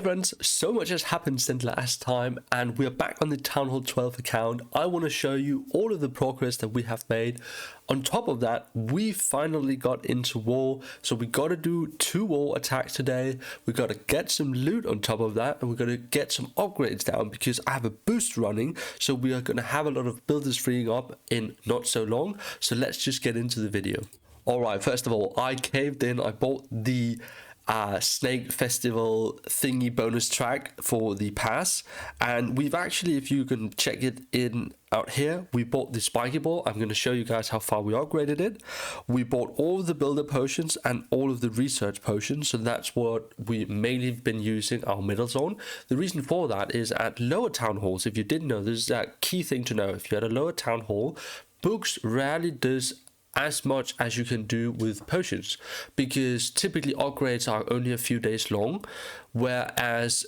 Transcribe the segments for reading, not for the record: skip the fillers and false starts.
Hey friends, so much has happened since last time and we're back on the Town Hall 12 account. I want to show you all of the progress that we have made. On top of that, we finally got into war, so we got to do 2 war attacks today. We got to get some loot on top of that, and we're going to get some upgrades down because I have a boost running, so we are going to have a lot of builders freeing up in not so long. So let's just get into the video. Alright, first of all, I caved in. I bought the Snake Festival thingy bonus track for the pass, and we've actually, if you can check it in out here, we bought the spiky ball. I'm going to show you guys how far we upgraded it. We bought all of the builder potions and all of the research potions, so that's what we mainly been using our medals on. The reason for that is at lower town halls, if you didn't know, this is a key thing to know. If you're at a lower town hall, books rarely does as much as you can do with potions, because typically upgrades are only a few days long, whereas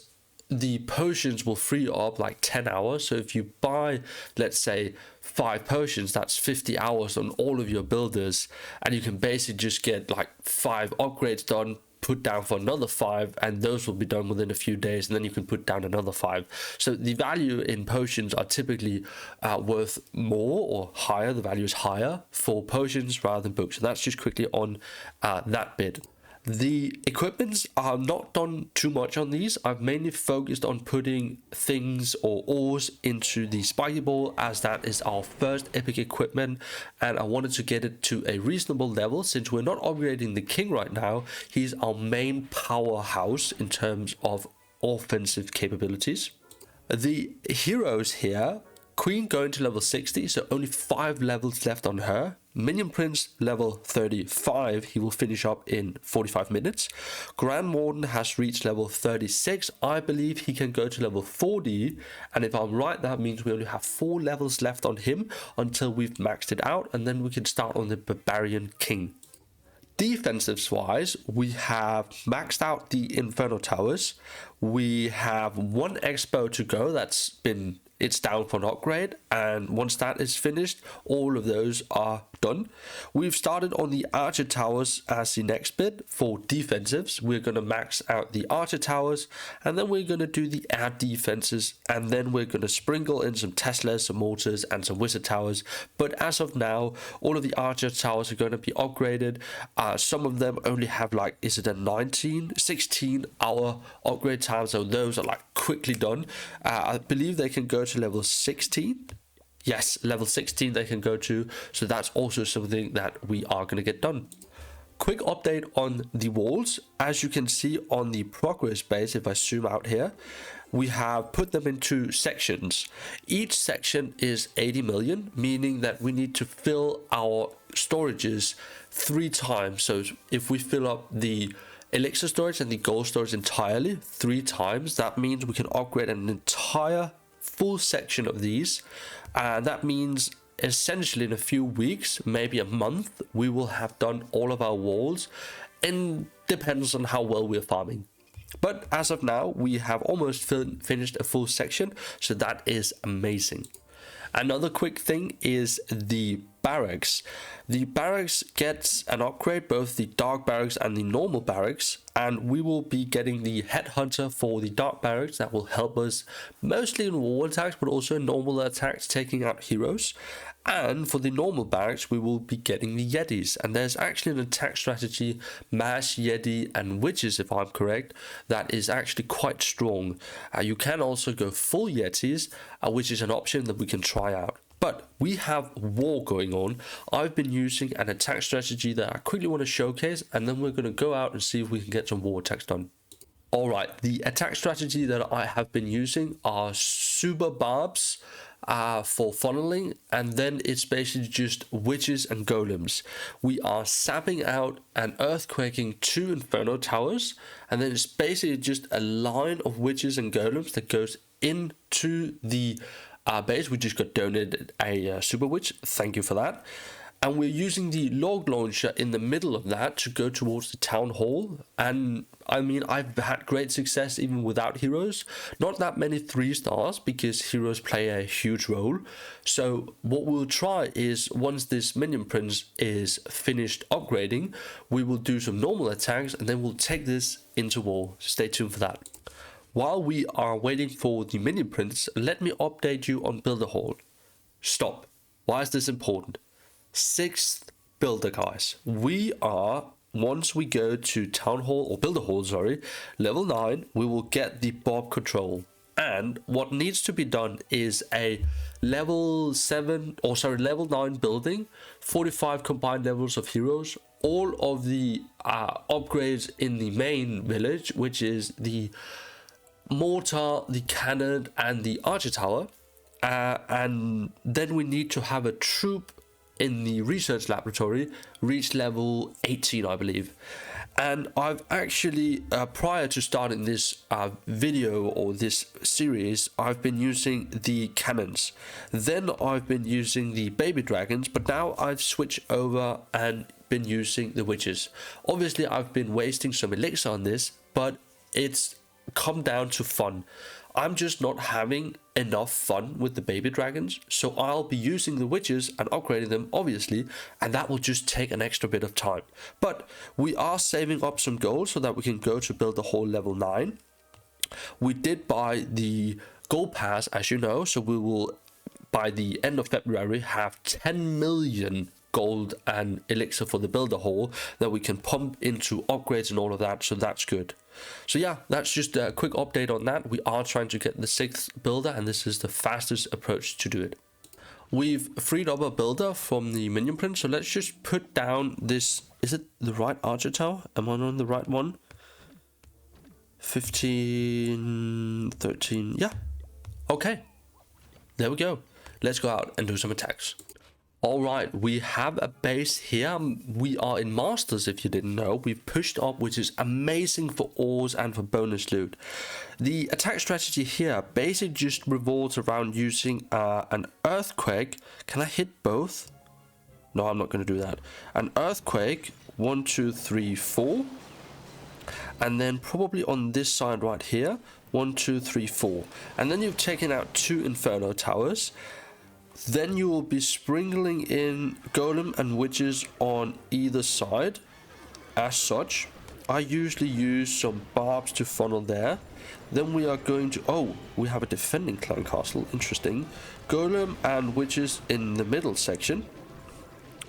the potions will free up like 10 hours. So if you buy, let's say, 5 potions, that's 50 hours on all of your builders, and you can basically just get like 5 upgrades done, put down for another 5, and those will be done within a few days, and then you can put down another 5. So the value in potions are typically worth more or higher. The value is higher for potions rather than books. So that's just quickly on that bit. The equipments are not done too much on these. I've mainly focused on putting things or ores into the spiky ball, as that is our first epic equipment, and I wanted to get it to a reasonable level. Since we're not upgrading the king right now, he's our main powerhouse in terms of offensive capabilities. The heroes here, Queen going to level 60, so only 5 levels left on her. Minion Prince level 35, he will finish up in 45 minutes. Grand Warden has reached level 36. I believe he can go to level 40, and if I'm right, that means we only have 4 levels left on him until we've maxed it out, and then we can start on the Barbarian King. Defensives wise, we have maxed out the Inferno Towers. We have 1 expo to go. It's down for an upgrade, and once that is finished, all of those are done. We've started on the Archer Towers as the next bit for defensives. We're going to max out the Archer Towers, and then we're going to do the air defenses, and then we're going to sprinkle in some Teslas, some Mortars, and some Wizard Towers. But as of now, all of the Archer Towers are going to be upgraded. Some of them only have like, is it a 16 hour upgrade time, so those are like quickly done. I believe they can go to level 16. Yes, level 16 they can go to, so that's also something that we are going to get done. Quick update on the walls. As you can see on the progress base, if I zoom out here, we have put them into sections. Each section is 80 million, meaning that we need to fill our storages 3 times. So if we fill up the elixir storage and the gold storage entirely 3 times, that means we can upgrade an entire full section of these, and that means essentially in a few weeks, maybe a month, we will have done all of our walls, and depends on how well we're farming. But as of now, we have almost finished a full section, so that is amazing. Another quick thing is the barracks. The barracks gets an upgrade, both the dark barracks and the normal barracks, and we will be getting the headhunter for the dark barracks. That will help us mostly in war attacks, but also in normal attacks, taking out heroes. And for the normal barracks, we will be getting the Yetis, and there's actually an attack strategy, Mass, Yeti and Witches, if I'm correct, that is actually quite strong. You can also go full Yetis, which is an option that we can try out. But we have war going on. I've been using an attack strategy that I quickly want to showcase, and then we're going to go out and see if we can get some war attacks done. Alright, the attack strategy that I have been using are super barbs for funneling, and then it's basically just witches and golems. We are sapping out and earthquaking 2 Inferno Towers, and then it's basically just a line of witches and golems that goes into the base. We just got donated a super witch, thank you for that. And we're using the log launcher in the middle of that to go towards the town hall. And I mean, I've had great success even without heroes. Not that many 3 stars, because heroes play a huge role. So what we'll try is, once this minion prince is finished upgrading, we will do some normal attacks, and then we'll take this into war. Stay tuned for that. While we are waiting for the minion prints, let me update you on Builder Hall. Stop. Why is this important? 6th builder, guys. We are, once we go to Town Hall, or Builder Hall, sorry, level 9, we will get the Bob control. And what needs to be done is a level 9 building, 45 combined levels of heroes, all of the upgrades in the main village, which is the mortar, the cannon, and the archer tower. And then we need to have a troop in the research laboratory reach level 18, I believe. And I've actually, prior to starting this video or this series, I've been using the cannons. Then I've been using the baby dragons, but now I've switched over and been using the witches. Obviously, I've been wasting some elixir on this, but it's come down to fun. I'm just not having enough fun with the baby dragons, so I'll be using the witches and upgrading them, obviously, and that will just take an extra bit of time. But we are saving up some gold so that we can go to Builder Hall level 9. We did buy the gold pass, as you know, so we will, by the end of February, have 10 million gold and elixir for the Builder Hall that we can pump into upgrades and all of that, so that's good. So yeah, that's just a quick update on that. We are trying to get the 6th builder, and this is the fastest approach to do it. We've freed up a builder from the minion print, so let's just put down this. Is it the right archer tower? Am I on the right one? 15, 13, yeah. Okay, there we go. Let's go out and do some attacks. Alright, we have a base here. We are in Masters, if you didn't know. We've pushed up, which is amazing for ores and for bonus loot. The attack strategy here basically just revolves around using an earthquake. Can I hit both? No, I'm not going to do that. An earthquake, 1, 2, 3, 4. And then probably on this side right here, 1, 2, 3, 4. And then you've taken out 2 Inferno towers. Then you will be sprinkling in golem and witches on either side. As such, I usually use some barbs to funnel there. Then we are going to, oh, we have a defending clan castle, interesting. Golem and witches in the middle section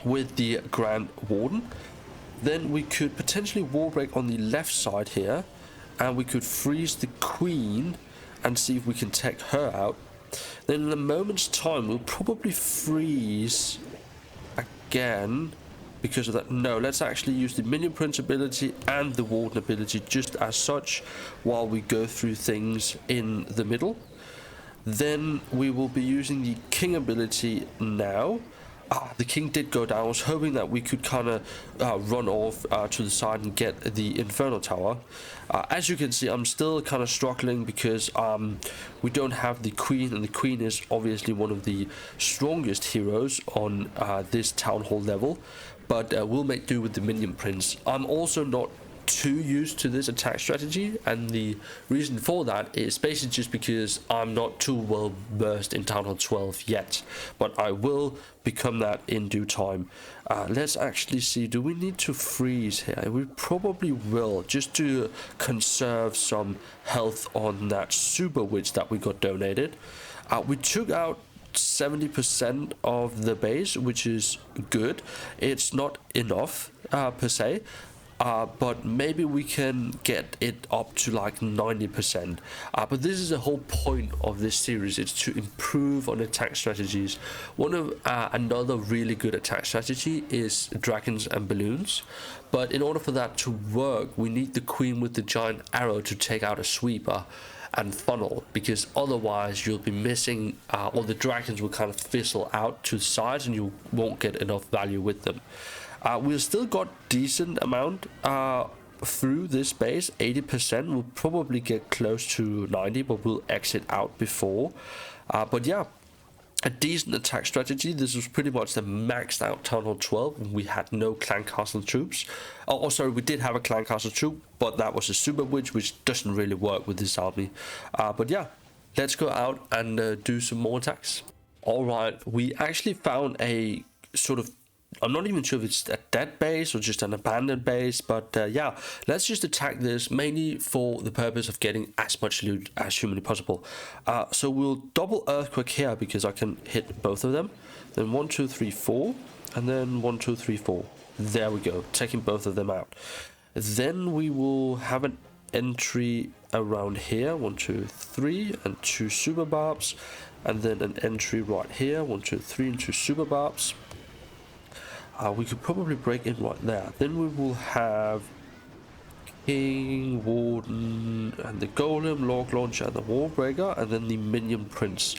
with the Grand Warden. Then we could potentially wall break on the left side here, and we could freeze the queen and see if we can take her out. Then in a moment's time, we'll probably freeze again because of that. No, let's actually use the minion prince ability and the warden ability just as such while we go through things in the middle. Then we will be using the king ability now. The king did go down. I was hoping that we could kind of run off to the side and get the Inferno Tower. As you can see, I'm still kind of struggling because we don't have the queen, and the queen is obviously one of the strongest heroes on this town hall level. But we'll make do with the minion prince. I'm also not too used to this attack strategy, and the reason for that is basically just because I'm not too well versed in Town Hall 12 yet, but I will become that in due time. Let's actually see, do we need to freeze here? We probably will, just to conserve some health on that super witch that we got donated. We took out 70% of the base, which is good. It's not enough per se, but maybe we can get it up to like 90%. But this is the whole point of this series. It's to improve on attack strategies. One of another really good attack strategy is dragons and balloons. But in order for that to work, we need the queen with the giant arrow to take out a sweeper and funnel, because otherwise you'll be missing, or the dragons will kind of fizzle out to the sides and you won't get enough value with them. We've still got decent amount through this base, 80%. We'll probably get close to 90, but we'll exit out before. But yeah, a decent attack strategy. This was pretty much the maxed out Town Hall 12. We had no clan castle troops. Oh, sorry, we did have a clan castle troop, but that was a super witch, which doesn't really work with this army. But yeah, let's go out and do some more attacks. All right, we actually found a sort of I'm not even sure if it's a dead base or just an abandoned base, but yeah, let's just attack this mainly for the purpose of getting as much loot as humanly possible. So we'll double earthquake here because I can hit both of them. Then 1, 2, 3, 4, and then 1, 2, 3, 4. There we go, taking both of them out. Then we will have an entry around here, 1, 2, 3, and 2 super barbs, and then an entry right here, 1, 2, 3, and 2 super barbs. We could probably break in right there. Then we will have King, Warden, and the Golem, Log Launcher, and the Warbreaker, and then the Minion Prince.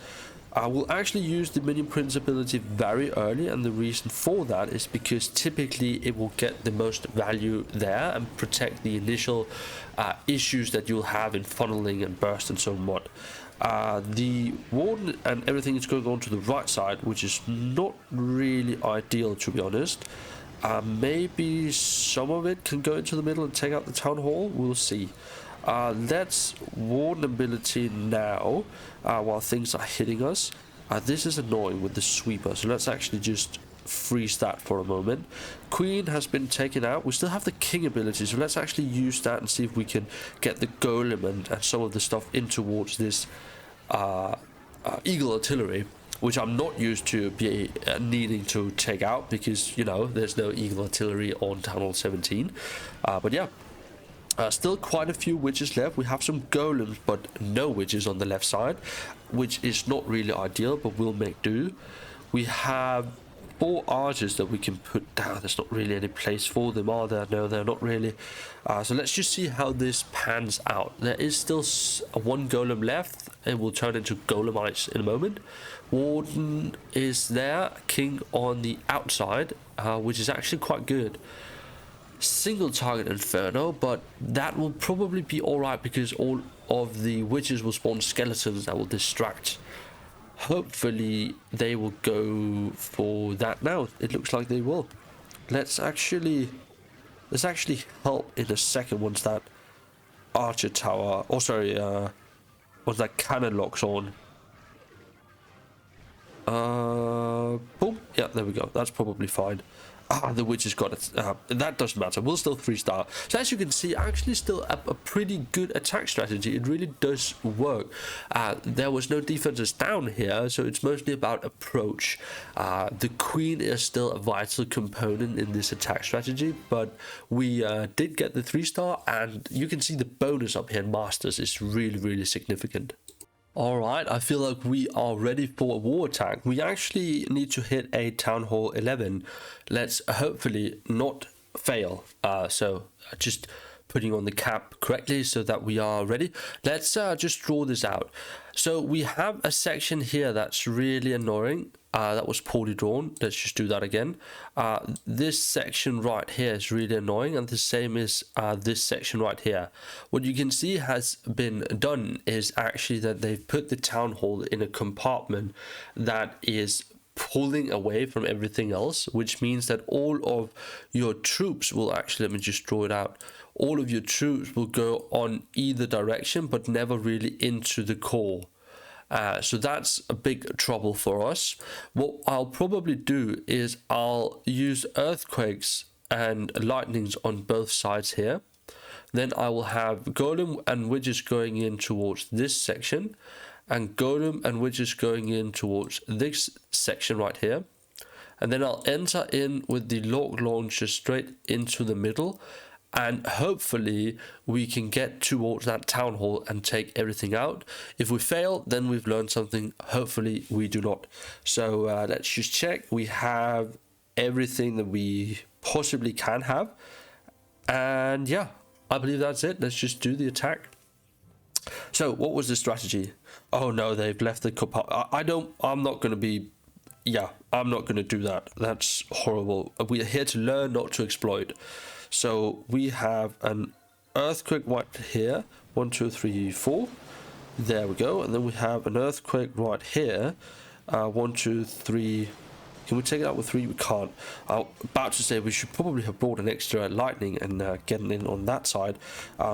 We'll actually use the Minion Prince ability very early, and the reason for that is because typically it will get the most value there and protect the initial issues that you'll have in funneling and burst and so on. The Warden and everything is going on to the right side, which is not really ideal, to be honest. Maybe some of it can go into the middle and take out the Town Hall. We'll see. Let's Warden ability now while things are hitting us. This is annoying with the sweeper, so let's actually just freeze that for a moment. Queen has been taken out. We still have the King ability, so let's actually use that and see if we can get the Golem and some of the stuff in towards this Eagle Artillery, which I'm not used to be needing to take out because, you know, there's no Eagle Artillery on Town Hall 17. But yeah, still quite a few witches left. We have some golems, but no witches on the left side, which is not really ideal, but we'll make do. We have 4 archers that we can put down. There's not really any place for them, are there? No, they're not really. So let's just see how this pans out. There is still 1 golem left. It will turn into golemites in a moment. Warden is there. King on the outside, which is actually quite good. Single target Inferno, but that will probably be alright because all of the witches will spawn skeletons that will distract. Hopefully they will go for that now. It looks like they will. Let's actually help in a second once that archer tower, or sorry, once that cannon locks on. Boom. Yeah, there we go. That's probably fine. The witch has got it. That doesn't matter. We'll still 3-star. So as you can see, actually still a pretty good attack strategy. It really does work. There was no defenses down here, so it's mostly about approach. The queen is still a vital component in this attack strategy, but we did get the 3-star, and you can see the bonus up here in Masters is really, really significant. Alright, I feel like we are ready for a war attack. We actually need to hit a Town Hall 11. Let's hopefully not fail. So just putting on the cap correctly so that we are ready. Let's just draw this out. So we have a section here that's really annoying. That was poorly drawn. Let's just do that again. This section right here is really annoying, and the same is this section right here. What you can see has been done is actually that they've put the town hall in a compartment that is pulling away from everything else, which means that all of your troops will actually, let me just draw it out, all of your troops will go on either direction but never really into the core. So that's a big trouble for us. What I'll probably do is I'll use earthquakes and lightnings on both sides here. Then I will have golem and witches going in towards this section, and golem and witches going in towards this section right here. And then I'll enter in with the log launcher straight into the middle, and hopefully we can get towards that town hall and take everything out. If we fail, then we've learned something. Hopefully we do not. So let's just check. We have everything that we possibly can have, and yeah, I believe that's it. Let's just do the attack. So what was the strategy? Oh no, they've left the compartment. I'm not going to be, yeah, I'm not going to do that. That's horrible. We're here to learn, not to exploit. So we have an earthquake right here. 1, 2, 3, 4. There we go. And then we have an earthquake right here. 1, 2, 3. Can we take it out with 3? We can't. I'm about to say we should probably have brought an extra lightning and getting in on that side.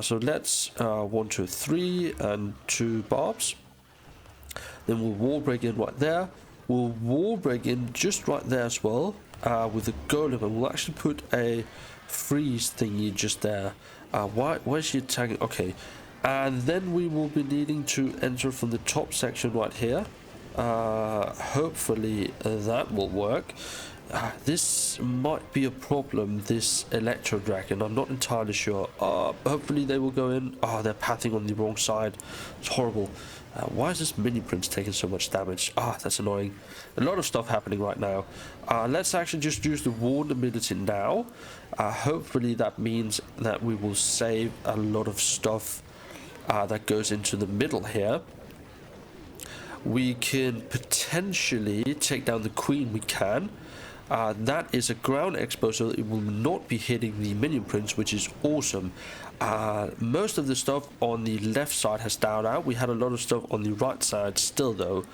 So let's 1, 2, 3 and 2 barbs. Then we'll wall break in right there. We'll wall break in just right there as well. with the golem, and we'll actually put a freeze thingy just there. Why is she attacking? Okay, and then we will be needing to enter from the top section right here. Hopefully that will work. This might be a problem, this electro dragon. I'm not entirely sure. Hopefully they will go in. They're pathing on the wrong side. It's horrible. Why is this mini prince taking so much damage? That's annoying. A lot of stuff happening right now. Let's actually just use the warden ability now. Hopefully that means that we will save a lot of stuff that goes into the middle here. We can potentially take down the queen. We can. That is a ground expo, so it will not be hitting the minion prince, which is awesome. Most of the stuff on the left side has died out. We had a lot of stuff on the right side still, though.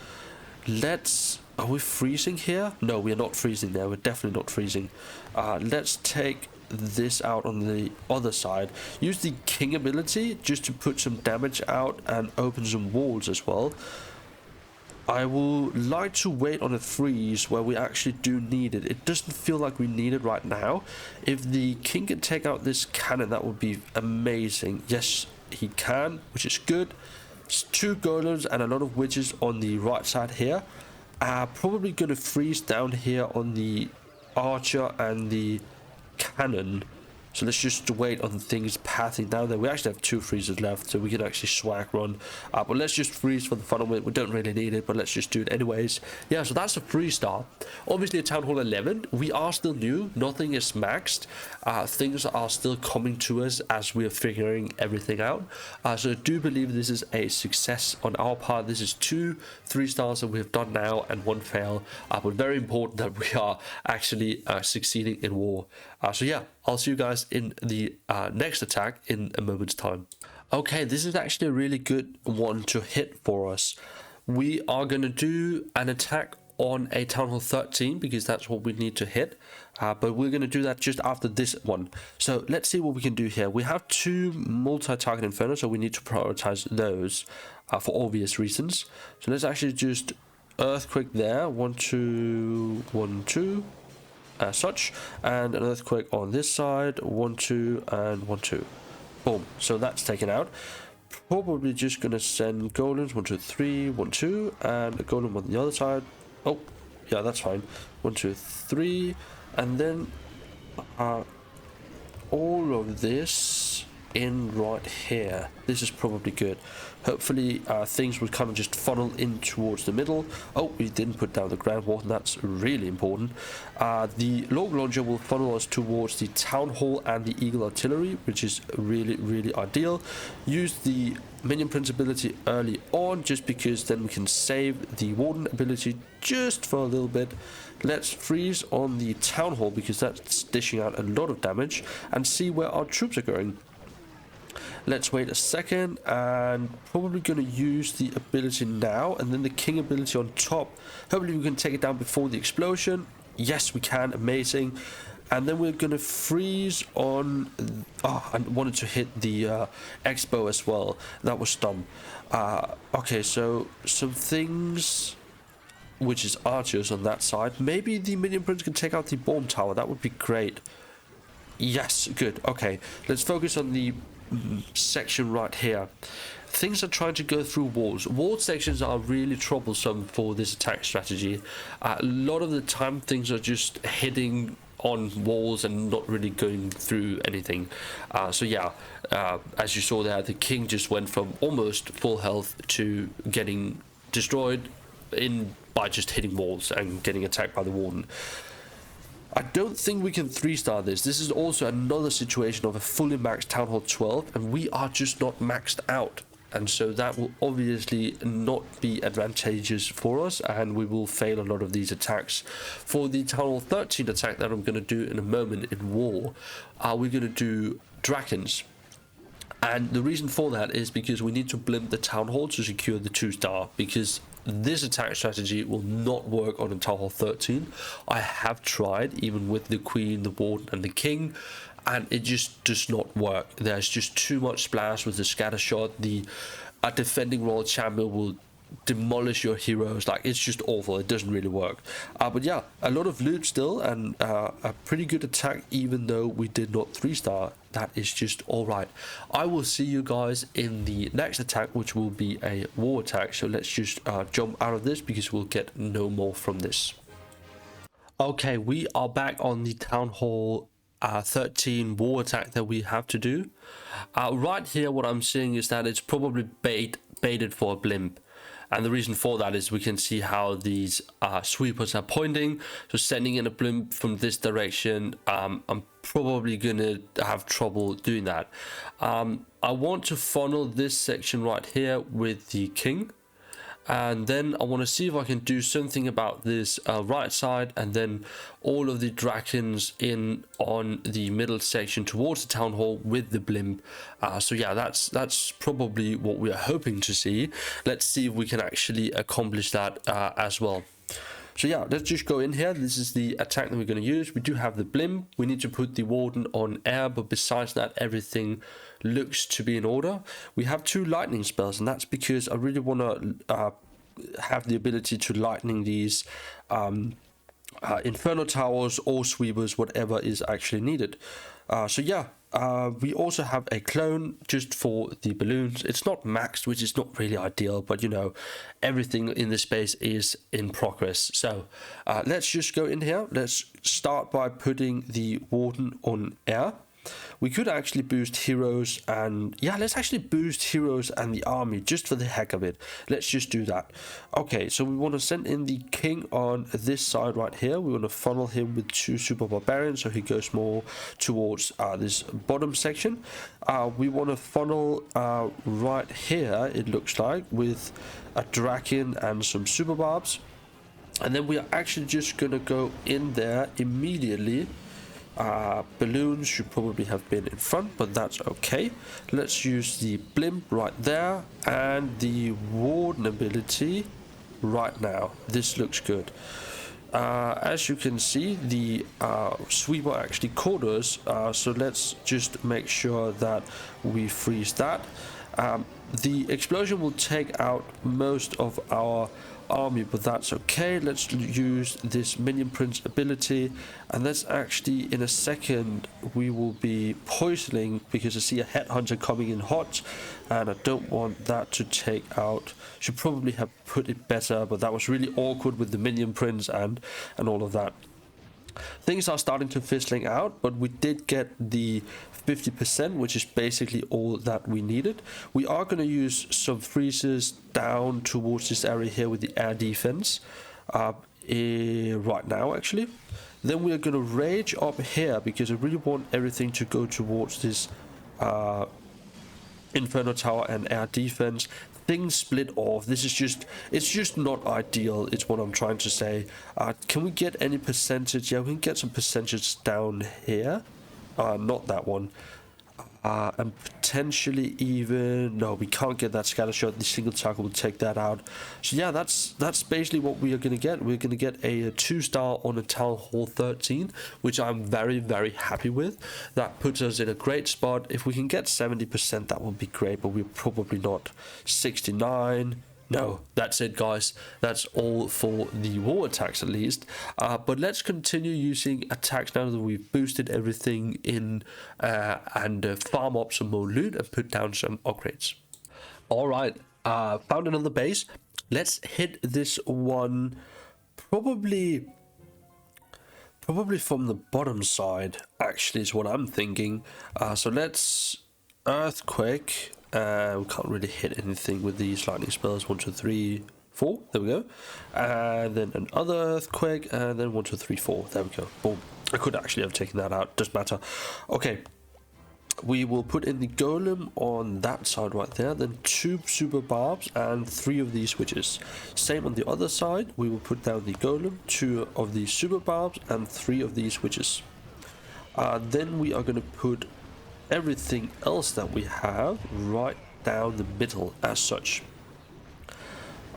Are we freezing here? No, we are not freezing there. We're definitely not freezing. Let's take this out on the other side. Use the king ability just to put some damage out and open some walls as well. I will like to wait on a freeze where we actually do need it. It doesn't feel like we need it right now. If the king can take out this cannon, that would be amazing. Yes, he can, which is good. It's 2 golems and a lot of witches on the right side here. Probably going to freeze down here on the archer and the cannon. So let's just wait on things pathing down there. We actually have 2 freezes left, so we can actually swag run. But let's just freeze for the fun of it. We don't really need it, but let's just do it anyways. Yeah, so that's a freeze start. Obviously, at Town Hall 11, we are still new. Nothing is maxed. Things are still coming to us as we are figuring everything out. So I do believe this is a success on our part. This is 2 3-stars that we have done now and 1 fail. But very important that we are actually succeeding in war. So yeah, I'll see you guys in the next attack in a moment's time. Okay, this is actually a really good one to hit for us. We are going to do an attack on a Town Hall 13 because that's what we need to hit. But we're going to do that just after this one. So let's see what we can do here. We have 2 multi-target inferno, so we need to prioritize those for obvious reasons. So let's actually just earthquake there. 1, 2, 1, 2. Such, and an earthquake on this side. 1, 2, and 1, 2. Boom. So that's taken out. Probably just gonna send golems. 1, 2, 3. 1, 2, and a golem on the other side. Oh, yeah, that's fine. 1, 2, 3, and then all of this in right here. This is probably good. Hopefully things will kind of just funnel in towards the middle. Oh, we didn't put down the ground warden. That's really important. The log launcher will funnel us towards the town hall and the eagle artillery, which is really ideal. Use the minion prince ability early on, just because then we can save the warden ability just for a little bit. Let's freeze on the town hall because that's dishing out a lot of damage, and see where our troops are going. Let's wait a second, and probably going to use the ability now, and then the king ability on top. Hopefully we can take it down before the explosion. Yes, we can. Amazing. And then we're going to freeze on... I wanted to hit the expo as well. That was dumb. Okay, so some things... which is archers on that side. Maybe the minion prince can take out the bomb tower. That would be great. Yes, good. Okay, let's focus on the section right here. Things are trying to go through walls. Wall sections are really troublesome for this attack strategy. A lot of the time things are just hitting on walls and not really going through anything. So yeah, as you saw there, the king just went from almost full health to getting destroyed by just hitting walls and getting attacked by the warden. I don't think we can 3-star this. This is also another situation of a fully maxed Town Hall 12, and we are just not maxed out. And so that will obviously not be advantageous for us, and we will fail a lot of these attacks. For the Town Hall 13 attack that I'm going to do in a moment in war, we're going to do dragons. And the reason for that is because we need to blimp the Town Hall to secure the 2-star, because this attack strategy will not work on a Town Hall 13. I have tried, even with the Queen, the Warden, and the King, and it just does not work. There's just too much splash with the scatter shot. The defending Royal Champion will demolish your heroes. Like, it's just awful. It doesn't really work. But yeah, a lot of loot still, and a pretty good attack, even though we did not 3-star. That is just all right. I will see you guys in the next attack, which will be a war attack. So let's just jump out of this, because we'll get no more from this. Okay, we are back on the Town Hall 13 war attack that we have to do. Right here, what I'm seeing is that it's probably baited for a blimp. And the reason for that is we can see how these sweepers are pointing. So sending in a blimp from this direction, I'm probably going to have trouble doing that. I want to funnel this section right here with the king. And then I want to see if I can do something about this right side, and then all of the dragons in on the middle section towards the town hall with the blimp. So yeah, that's probably what we are hoping to see. Let's see if we can actually accomplish that as well. So yeah, let's just go in here. This is the attack that we're going to use. We do have the blimp. We need to put the warden on air, but besides that, everything looks to be in order. We have 2 lightning spells, and that's because I really want to have the ability to lightning these inferno towers or sweepers, whatever is actually needed. So yeah, we also have a clone just for the balloons. It's not maxed, which is not really ideal, but you know, everything in this space is in progress. So let's just go in here. Let's start by putting the warden on air. We could actually boost heroes, and yeah, let's actually boost heroes and the army just for the heck of it. Let's just do that. Okay, so we want to send in the king on this side right here. We want to funnel him with 2 super barbarians, so he goes more towards this bottom section. We want to funnel right here, it looks like, with a dragon and some super barbs. And then we are actually just going to go in there immediately. Balloons should probably have been in front, but that's okay. Let's use the blimp right there and the warden ability right now. This looks good. As you can see, the sweeper actually caught us, so let's just make sure that we freeze that. The explosion will take out most of our army, but that's okay. Let's use this minion prince ability, and let's actually, in a second, we will be poisoning, because I see a headhunter coming in hot, and I don't want that to take out. Should probably have put it better, but that was really awkward with the minion prince and all of that. Things are starting to fizzling out, but we did get the 50%, which is basically all that we needed. We are going to use some freezes down towards this area here with the air defense right now, actually. Then we are going to rage up here, because I really want everything to go towards this inferno tower and air defense. Things split off. This is it's just not ideal. It's what I'm trying to say. Can we get any percentage? Yeah, we can get some percentage down here. Not that one. And potentially even, no, we can't get that scatter shot. The single target will take that out. So yeah, that's basically what we are going to get. We're going to get a 2-star on a Town Hall 13, which I'm very, very happy with. That puts us in a great spot. If we can get 70%, that would be great, but we're probably not. 69. No, that's it, guys. That's all for the war attacks, at least. But let's continue using attacks now that we've boosted everything in and farm up some more loot and put down some upgrades. All right, found another base. Let's hit this one probably from the bottom side, actually, is what I'm thinking. So let's earthquake. We can't really hit anything with these lightning spells. 1, 2, 3, 4. There we go. And then another earthquake, and then 1, 2, 3, 4. There we go. Boom. I could actually have taken that out. Doesn't matter. Okay. We will put in the golem on that side right there. Then 2 super barbs and 3 of these witches. Same on the other side. We will put down the golem, 2 of these super barbs, and 3 of these witches. Then we are going to put everything else that we have right down the middle as such.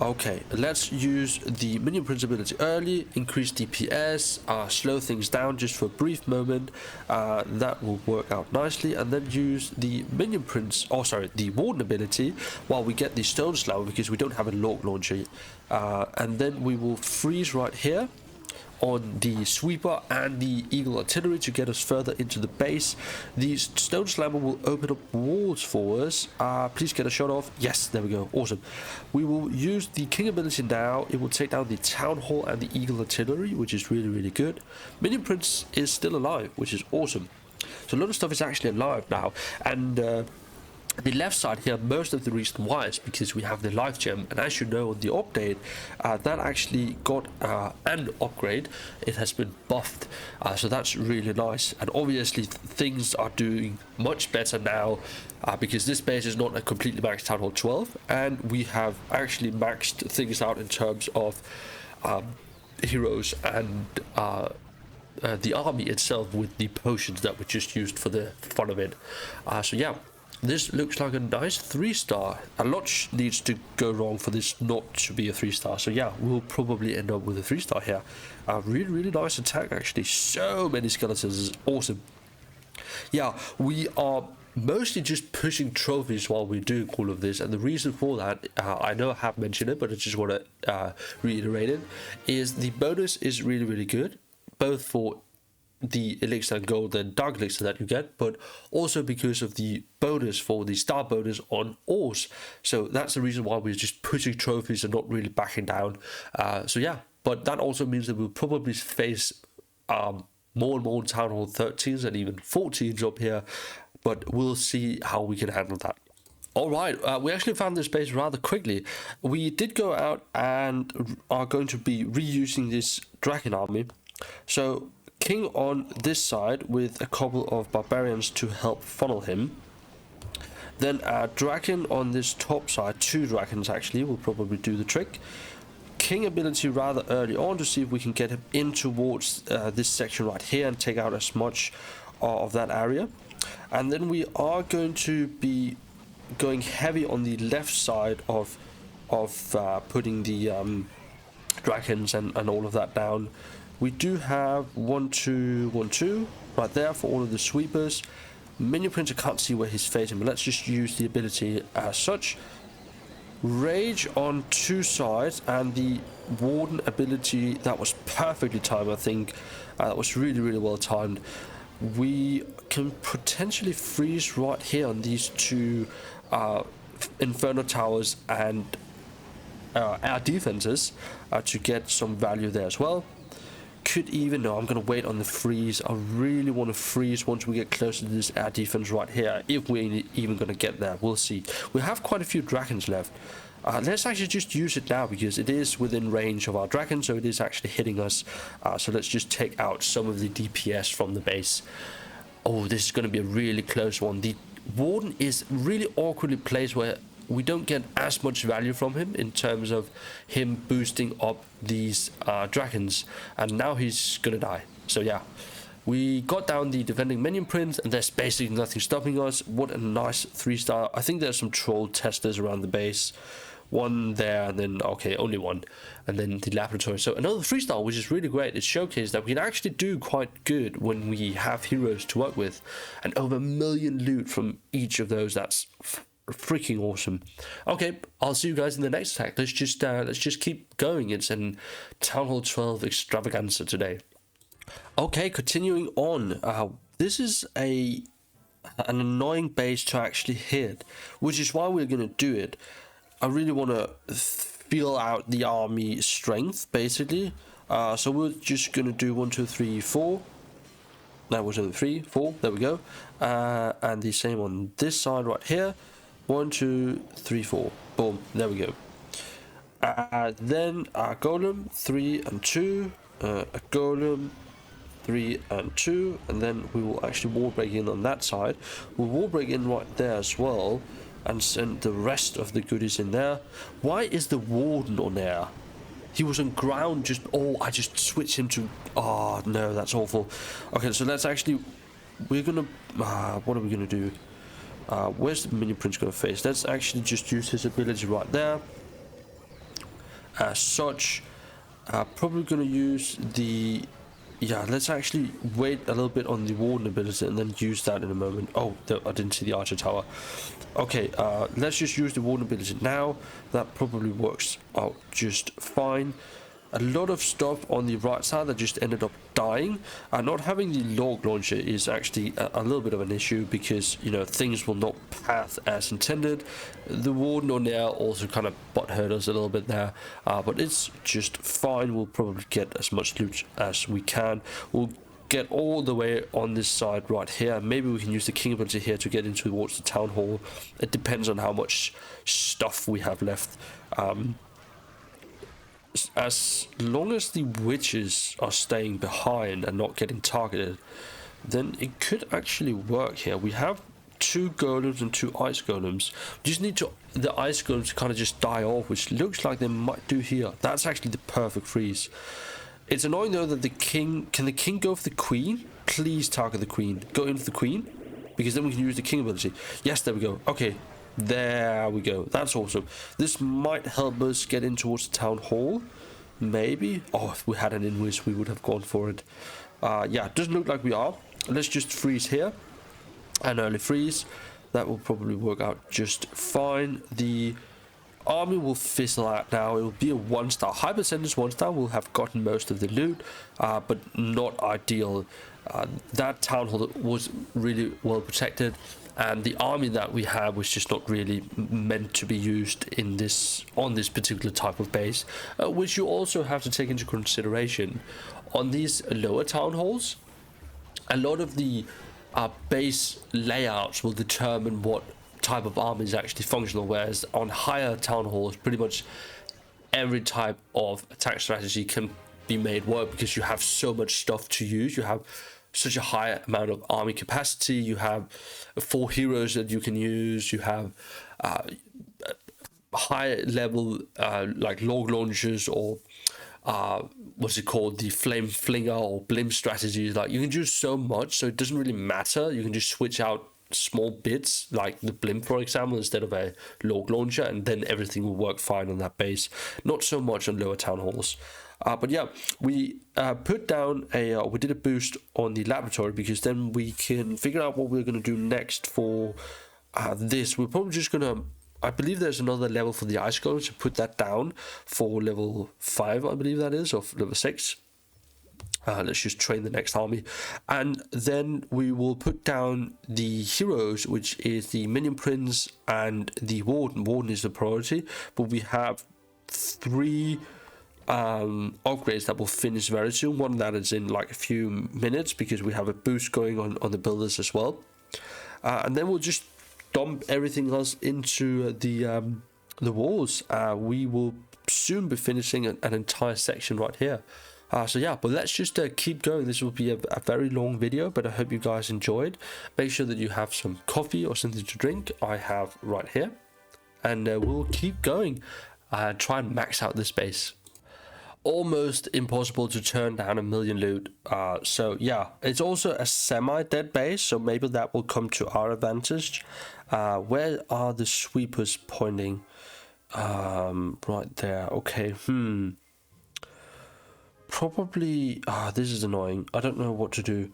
Okay, let's use the minion prince ability early, increase DPS, slow things down just for a brief moment. That will work out nicely, and then use the minion prince, the warden ability while we get the stone slammer because we don't have a log launcher. And then we will freeze right here on the sweeper and the eagle artillery to get us further into the base. The stone slammer will open up walls for us. Please get a shot off. Yes, there we go. Awesome. We will use the king ability now. It will take down the town hall and the eagle artillery, which is really, really good. Minion prince is still alive, which is awesome. So a lot of stuff is actually alive now, and the left side here, most of the reason why is because we have the life gem, and as you know on the update, that actually got an upgrade. It has been buffed, so that's really nice, and obviously things are doing much better now because this base is not a completely maxed Town Hall 12, and we have actually maxed things out in terms of heroes and the army itself with the potions that were just used for the fun of it. So yeah, this looks like a nice 3-star. A lot needs to go wrong for this not to be a 3-star. So yeah, we'll probably end up with a 3-star here. Really, really nice attack actually. So many skeletons is awesome. Yeah, we are mostly just pushing trophies while we're doing all of this, and the reason for that, I know I have mentioned it, but I just want to reiterate it, is the bonus is really, really good, both for the elixir and gold and dark elixir that you get, but also because of the bonus for the star bonus on ores. So that's the reason why we're just pushing trophies and not really backing down. So yeah, but that also means that we'll probably face more and more Town Hall 13s and even 14s up here, but we'll see how we can handle that. Alright, we actually found this base rather quickly. We did go out and are going to be reusing this dragon army. So king on this side with a couple of barbarians to help funnel him. Then a dragon on this top side, 2 dragons actually, will probably do the trick. King ability rather early on to see if we can get him in towards this section right here and take out as much of that area. And then we are going to be going heavy on the left side of putting the dragons and all of that down. We do have 1, 2, 1, 2 right there for all of the sweepers. Minion Prince, I can't see where he's facing, but let's just use the ability as such. Rage on 2 sides, and the Warden ability, that was perfectly timed, I think. That was really, really well timed. We can potentially freeze right here on these 2 Inferno Towers and our defenses to get some value there as well. Could even, no, I'm going to wait on the freeze. I really want to freeze once we get closer to this air defense right here, if we're even going to get there. We'll see. We have quite a few dragons left. Let's actually just use it now because it is within range of our dragon, so it is actually hitting us. So let's just take out some of the DPS from the base. Oh, this is going to be a really close one. The Warden is really awkwardly placed where we don't get as much value from him in terms of him boosting up these dragons, and now he's gonna die. So yeah, we got down the defending minion prince, and there's basically nothing stopping us. What a nice 3-star. I think there's some troll testers around the base. 1 there, and then okay, only 1, and then the laboratory. So another 3-star, which is really great. It showcased that we can actually do quite good when we have heroes to work with, and over 1 million loot from each of those. That's freaking awesome. Okay, I'll see you guys in the next attack. Let's just keep going. It's in Town Hall 12 Extravaganza today. Okay, continuing on. This is an annoying base to actually hit, which is why we're gonna do it. I really want to feel out the army strength, basically. So we're just gonna do 1, 2, 3, 4. That was 3, 4. There we go. And the same on this side right here. 1, 2, 3, 4. Boom. There we go. Then a golem 3 and 2. A golem 3 and 2. And then we will actually wall break in on that side. We'll wall break in right there as well, and send the rest of the goodies in there. Why is the Warden on there? He was on ground. Just I just switched him to. Oh no, that's awful. Okay, so let's actually. We're gonna. What are we gonna do? Where's the minion prince going to face? Let's actually just use his ability right there. as such. Probably going to use the... Yeah, let's actually wait a little bit on the warden ability and then use that in a moment. Oh, I didn't see the archer tower. Okay, let's just use the warden ability now. That probably works out just fine. A lot of stuff on the right side that just ended up dying. Not having the log launcher is actually a little bit of an issue because, you know, things will not path as intended. The warden on there also kind of butthurt us a little bit there, but it's just fine. We'll probably get as much loot as we can. We'll get all the way on this side right here. Maybe we can use the king ability here to get into towards the town hall. It depends on how much stuff we have left. As long as the witches are staying behind and not getting targeted, then it could actually work here. We have 2 golems and 2 ice golems. We just need the ice golems to kind of just die off, which looks like they might do here. That's actually the perfect freeze. It's annoying though that the king... Can the king go for the queen? Please target the queen. Go in for the queen, because then we can use the king ability. Yes, there we go. Okay. There we go. That's awesome. This might help us get in towards the town hall. Maybe. Oh, if we had an invis, we would have gone for it. Yeah, it doesn't look like we are. Let's just freeze here. An early freeze. That will probably work out just fine. The army will fizzle out now. It will be a 1-star. High percentage 1-star. We'll have gotten most of the loot, but not ideal. That town hall was really well protected. And the army that we have was just not really meant to be used in this on this particular type of base, which you also have to take into consideration. On these lower town halls, a lot of the base layouts will determine what type of army is actually functional, whereas on higher town halls, pretty much every type of attack strategy can be made work because you have so much stuff to use. You have such a high amount of army capacity. You have 4 heroes that you can use. You have high level like log launchers or what's it called, the flame flinger or blimp strategies. Like, you can do so much, so it doesn't really matter. You can just switch out small bits like the blimp, for example, instead of a log launcher, and then everything will work fine on that base. Not so much on lower town halls. But yeah, we put down we did a boost on the laboratory because then we can figure out what we're going to do next for this. We're probably just going to, I believe there's another level for the ice golem, to put that down for level 5, I believe that is, or level 6. Let's just train the next army, and then we will put down the heroes, which is the minion prince and the warden. Warden is the priority, but we have 3 upgrades that will finish very soon. One that is in like a few minutes because we have a boost going on the builders as well, and then we'll just dump everything else into the walls. We will soon be finishing an entire section right here. So yeah, but let's just keep going. This will be a very long video, but I hope you guys enjoyed. Make sure that you have some coffee or something to drink. I have right here, and we'll keep going. Try and max out this base. Almost impossible to turn down 1 million loot. So yeah, it's also a semi-dead base, so maybe that will come to our advantage. Where are the sweepers pointing? Right there. Okay. Probably. This is annoying. I don't know what to do.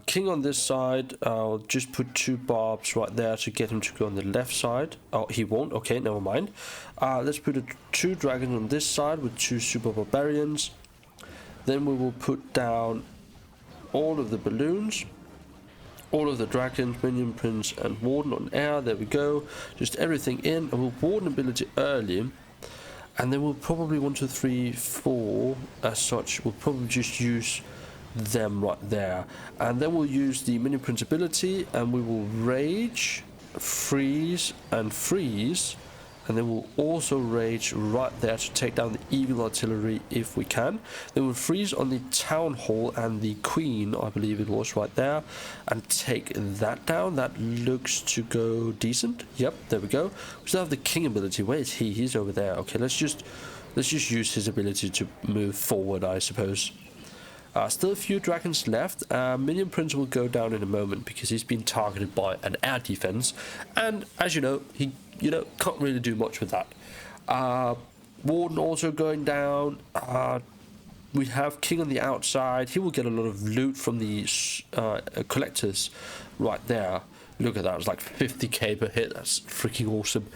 King on this side. I'll just put 2 barbs right there to get him to go on the left side. Oh, he won't. Okay, never mind. Let's put 2 dragons on this side with 2 super barbarians. Then we will put down all of the balloons, all of the dragons, minion prince, and warden on air. There we go. Just everything in, and we'll warden ability early. And then we'll probably 1, 2, 3, 4 as such. We'll probably just use them right there, and then we'll use the minion prince ability, and we will rage, freeze, and freeze, and then we'll also rage right there to take down the evil artillery if we can. Then we'll freeze on the town hall and the queen, I believe it was, right there, and take that down. That looks to go decent. Yep, there we go. We still have the king ability. Where is he? He's over there. Okay, let's just use his ability to move forward, I suppose. Still a few dragons left. Minion Prince will go down in a moment because he's been targeted by an air defense, and as you know, he can't really do much with that. Warden also going down. We have King on the outside. He will get a lot of loot from the collectors right there. Look at that, it's like 50k per hit. That's freaking awesome.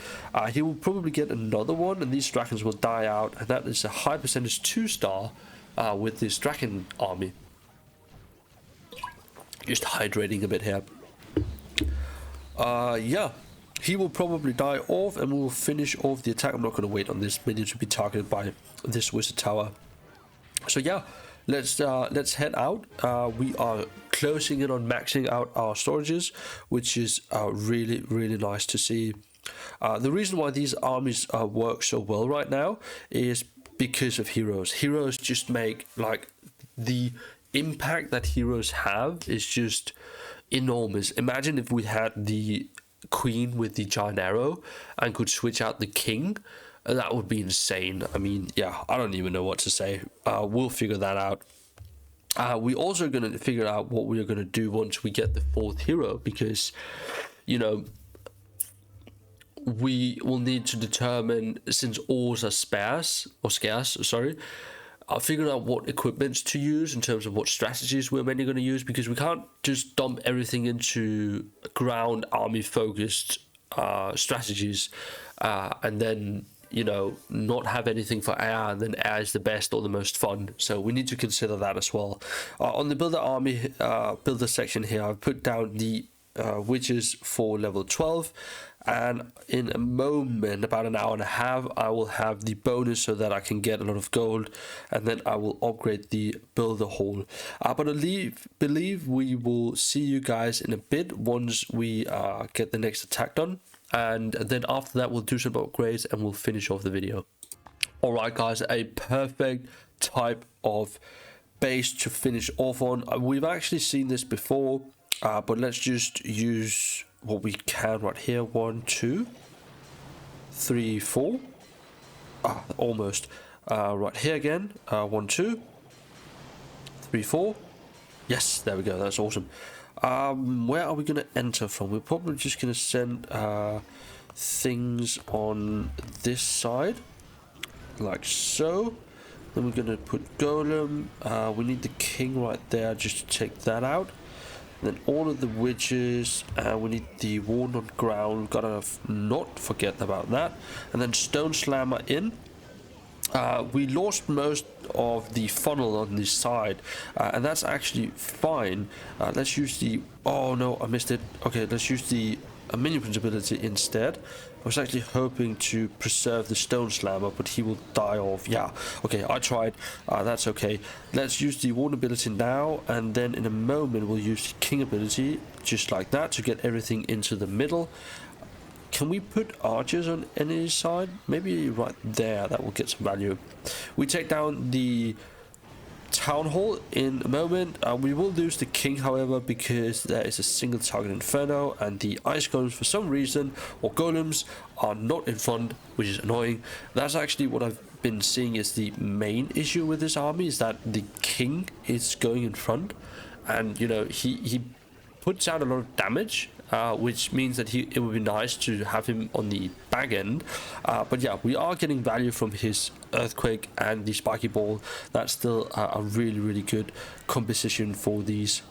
He will probably get another one, and these dragons will die out, and that is a high percentage 2-star with this dragon army. Just hydrating a bit here. Yeah, he will probably die off, and we will finish off the attack. I'm not going to wait on this minion to be targeted by this wizard tower. So yeah, let's head out. We are closing in on maxing out our storages, which is really nice to see. The reason why these armies work so well right now is because of heroes. Heroes just make, like, the impact that heroes have is just enormous. Imagine if we had the queen with the giant arrow and could switch out the king. That would be insane. I mean, yeah, I don't even know what to say. We'll figure that out. We're also going to figure out what we're going to do once we get the 4th hero, because, you know, we will need to determine, since ores are scarce, figure out what equipments to use in terms of what strategies we're mainly going to use, because we can't just dump everything into ground army focused strategies and then, you know, not have anything for air, and then air is the best or the most fun. So we need to consider that as well. On the builder army builder section here, I've put down the witches for level 12, and in a moment, about an hour and a half, I will have the bonus so that I can get a lot of gold, and then I will upgrade the builder hall. But I believe we will see you guys in a bit once we get the next attack done, and then after that we'll do some upgrades and we'll finish off the video. Alright guys, a perfect type of base to finish off on. We've actually seen this before, but let's just use what we can right here. 1, 2, 3, 4. Almost. Right here again. 1, 2, 3, 4. Yes, there we go. That's awesome. Where are we going to enter from? We're probably just going to send things on this side, like so. Then we're going to put golem. We need the king right there just to take that out. Then all of the witches, we need the warden on ground, gotta not forget about that. And then stone slammer in. We lost most of the funnel on this side, and that's actually fine. Let's use the, oh no, I missed it. Okay, let's use the minion prince ability instead. I was actually hoping to preserve the stone slammer, but he will die off. Yeah, okay, I tried. That's okay. Let's use the warden ability now, and then in a moment we'll use the king ability, just like that, to get everything into the middle. Can we put archers on any side? Maybe right there, that will get some value. We take down the town hall in a moment. We will lose the king, however, because there is a single target inferno, and the ice golems for some reason, or golems, are not in front, which is annoying. That's actually what I've been seeing is the main issue with this army, is that the king is going in front, and you know, he puts out a lot of damage, which means that it would be nice to have him on the back end. But yeah, we are getting value from his earthquake and the spiky ball. That's still a really good composition for these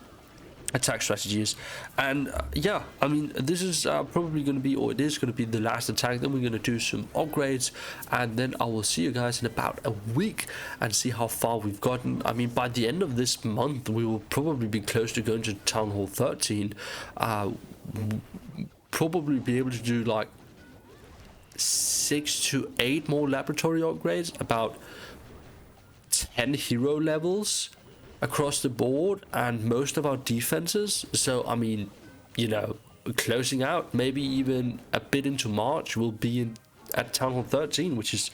attack strategies. And yeah, I mean, this is probably going to be, or it is going to be, the last attack. Then we're going to do some upgrades, and then I will see you guys in about a week and see how far we've gotten. I mean, by the end of this month we will probably be close to going to Town Hall 13. Probably be able to do like 6 to 8 more laboratory upgrades, about 10 hero levels across the board, and most of our defenses. So I mean, you know, closing out, maybe even a bit into March, we'll be at Town Hall 13, which is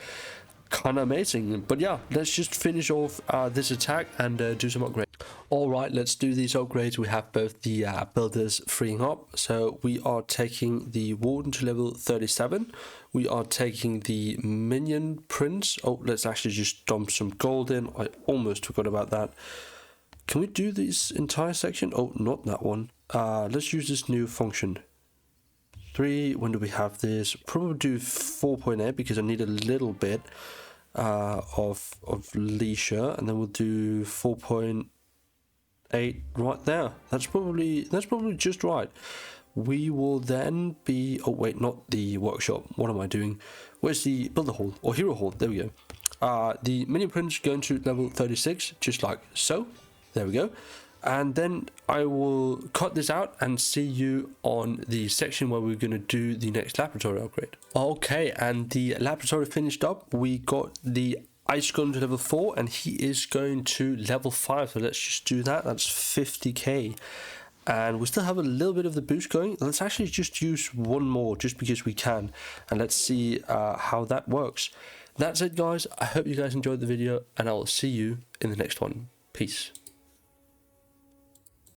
kind of amazing. But yeah, let's just finish off this attack and do some upgrades. Alright, let's do these upgrades. We have both the builders freeing up. So we are taking the warden to level 37. We are taking the minion prince. Oh, let's actually just dump some gold in. I almost forgot about that. Can we do this entire section? Oh, not that one. Let's use this new function. 3, when do we have this? Probably do 4.8 because I need a little bit. of leisure, and then we'll do 4.8 right there. That's probably just right. We will then be, oh wait, not the workshop, what am I doing? Where's the builder hall or hero hall? There we go. The mini print's going to level 36, just like so. There we go. And then I will cut this out and see you on the section where we're going to do the next laboratory upgrade. Okay, and the laboratory finished up. We got the ice golem to level 4, and he is going to level 5. So let's just do that. That's 50k. And we still have a little bit of the boost going. Let's actually just use one more just because we can. And let's see how that works. That's it, guys. I hope you guys enjoyed the video, and I will see you in the next one. Peace.